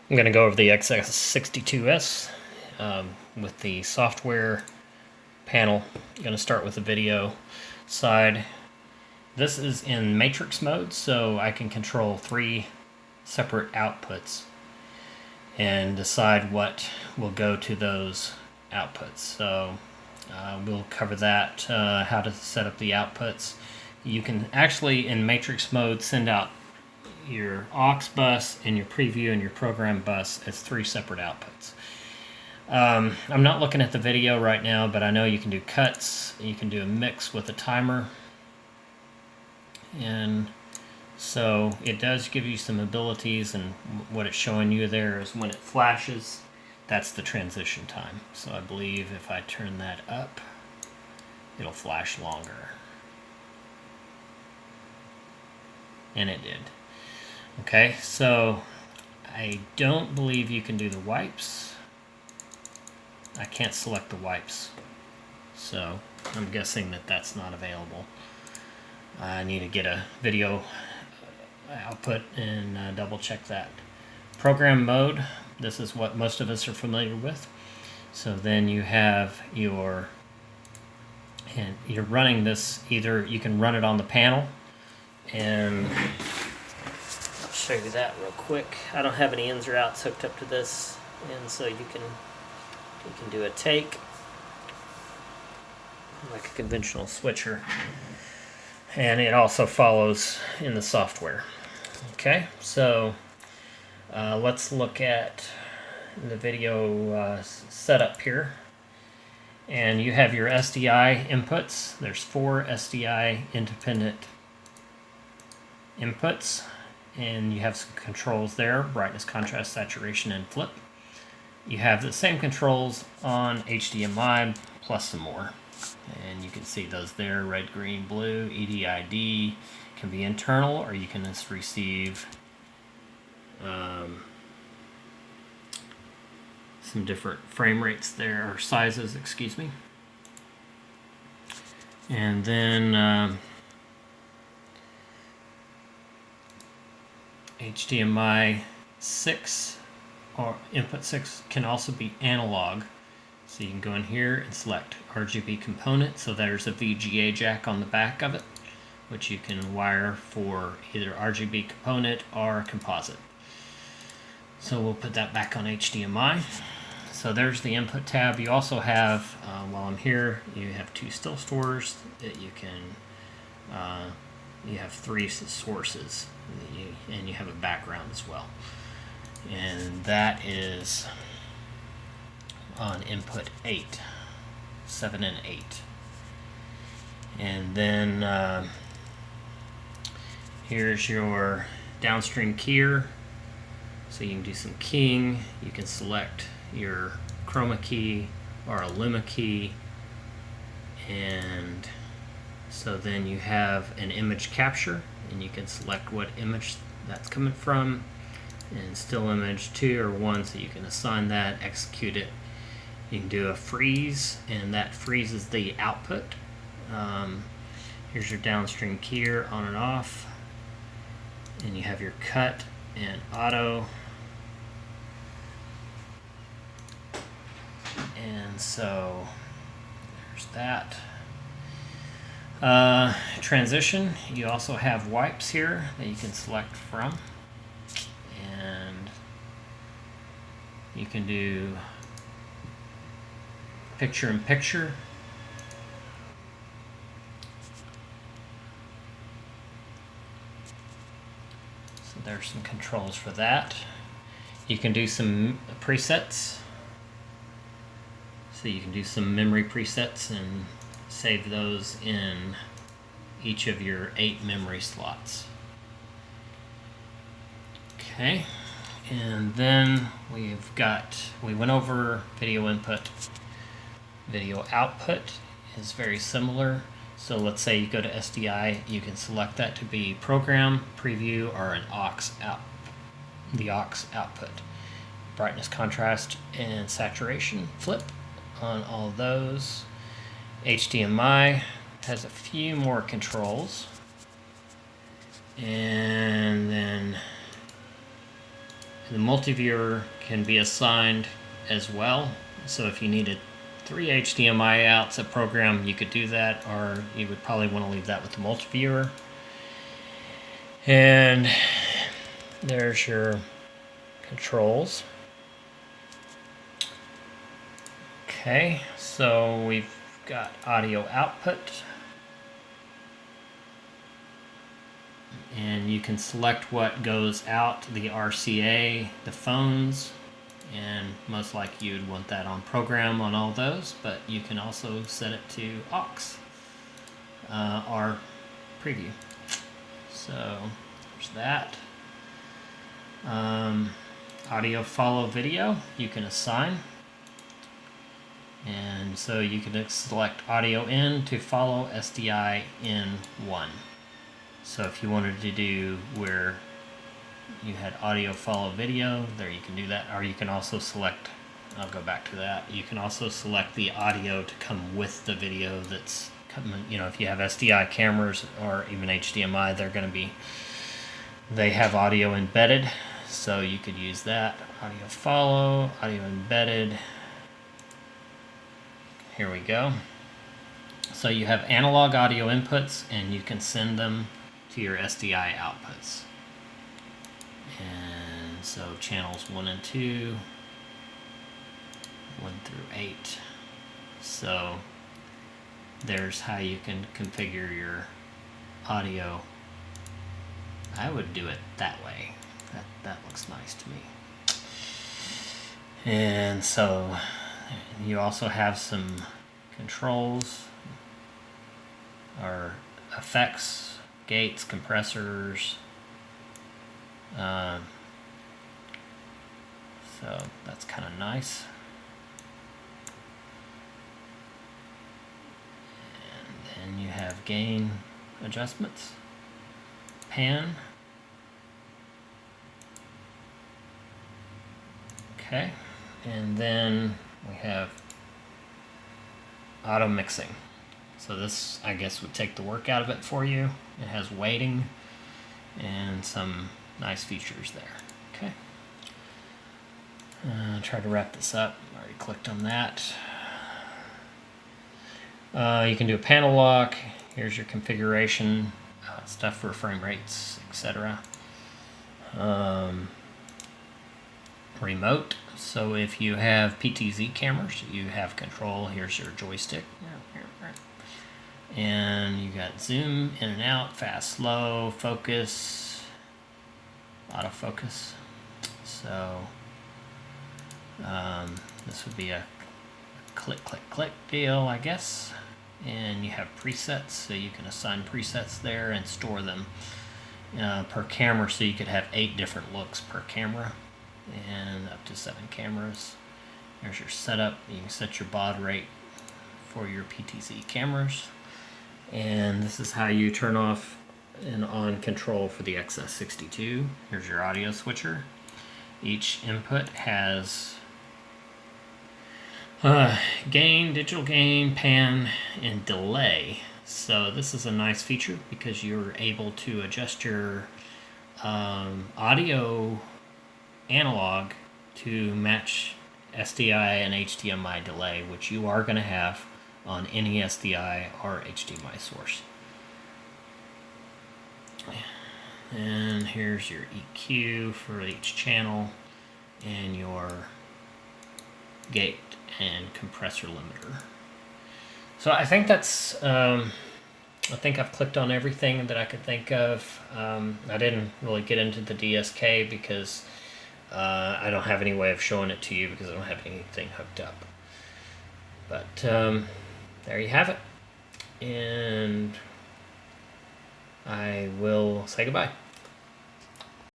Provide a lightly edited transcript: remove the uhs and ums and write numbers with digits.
I'm going to go over the XS-62S with the software panel. I'm going to start with the video side. This is in matrix mode, so I can control 3 separate outputs and decide what will go to those outputs. So we'll cover that, how to set up the outputs. You can actually, in matrix mode, send out your aux bus and your preview and your program bus as 3 separate outputs. I'm not looking at the video right now, but I know you can do cuts, you can do a mix with a timer, and so it does give you some abilities, and what it's showing you there is when it flashes, that's the transition time. So I believe if I turn that up, it'll flash longer. And it did. Okay, so I don't believe you can do the wipes. I can't select the wipes, so I'm guessing that that's not available. I need to get a video output and double check that. Program mode, this is what most of us are familiar with. So then you have your, and you're running this, either you can run it on the panel, and I'll show you that real quick. I don't have any ins or outs hooked up to this, and so you can do a take like a conventional switcher, and it also follows in the software. Okay, so let's look at the video setup here. And you have your SDI inputs. There's 4 SDI independent inputs, and you have some controls there: brightness, contrast, saturation, and flip. You have the same controls on HDMI plus some more, and you can see those there: red, green, blue. EDID can be internal, or you can just receive some different frame rates there, or sizes, excuse me. And then HDMI 6 or input 6 can also be analog. So you can go in here and select RGB component. So there's a VGA jack on the back of it, which you can wire for either RGB component or composite. So we'll put that back on HDMI. So there's the input tab. You also have, while I'm here, you have 2 still stores that you can, you have 3 sources, and you have a background as well. And that is on input 8, 7 and 8. And then here's your downstream keyer. So you can do some keying. You can select your chroma key or a luma key, and so then you have an image capture, and you can select what image that's coming from, and still image 2 or 1, so you can assign that, execute it. You can do a freeze, and that freezes the output. Here's your downstream keyer, on and off, and you have your cut and auto. And so there's that. Transition, you also have wipes here that you can select from, and you can do picture in picture. So there's some controls for that. You can do some presets. So you can do some memory presets and save those in each of your 8 memory slots. Okay, and then we went over video input. Video output is very similar. So let's say you go to SDI, you can select that to be program, preview, or an aux out. The aux output. Brightness, contrast, and saturation, flip on all those. HDMI has a few more controls, and then The multi-viewer can be assigned as well. So if you needed 3 HDMI outs a program, you could do that, or you would probably want to leave that with the multi-viewer. And there's your controls. Okay, so we've got audio output. And you can select what goes out, the RCA, the phones, and most likely you'd want that on program on all those, but you can also set it to aux or preview. So there's that. Audio follow video you can assign, and so you can select audio in to follow SDI in 1. So if you wanted to do where you had audio follow video, there you can do that. Or you can also select, I'll go back to that, you can also select the audio to come with the video that's coming. You know, if you have SDI cameras or even HDMI, they have audio embedded, so you could use that. Audio follow, audio embedded. Here we go. So you have analog audio inputs, and you can send them to your SDI outputs. And so channels 1 and 2, 1 through 8. So there's how you can configure your audio. I would do it that way. That looks nice to me. And so you also have some controls or effects, gates, compressors. So that's kind of nice. And then you have gain adjustments, pan. Okay, and then we have auto mixing. So this, I guess, would take the work out of it for you. It has weighting and some nice features there. Okay. Try to wrap this up. I already clicked on that. You can do a panel lock. Here's your configuration, stuff for frame rates, etc. Remote. So if you have PTZ cameras, you have control. Here's your joystick. And you got zoom, in and out, fast, slow, focus, autofocus. So this would be a click, click, click deal, I guess. And you have presets, so you can assign presets there and store them per camera, so you could have 8 different looks per camera and up to 7 cameras. There's your setup. You can set your baud rate for your PTZ cameras. And this is how you turn off and on control for the XS-62. Here's your audio switcher. Each input has gain, digital gain, pan, and delay. So this is a nice feature because you're able to adjust your audio analog to match SDI and HDMI delay, which you are going to have on any SDI or HDMI source. And here's your EQ for each channel and your gate and compressor limiter. So I think that's I think I've clicked on everything that I could think of. I didn't really get into the DSK because I don't have any way of showing it to you because I don't have anything hooked up. But there you have it. And I will say goodbye.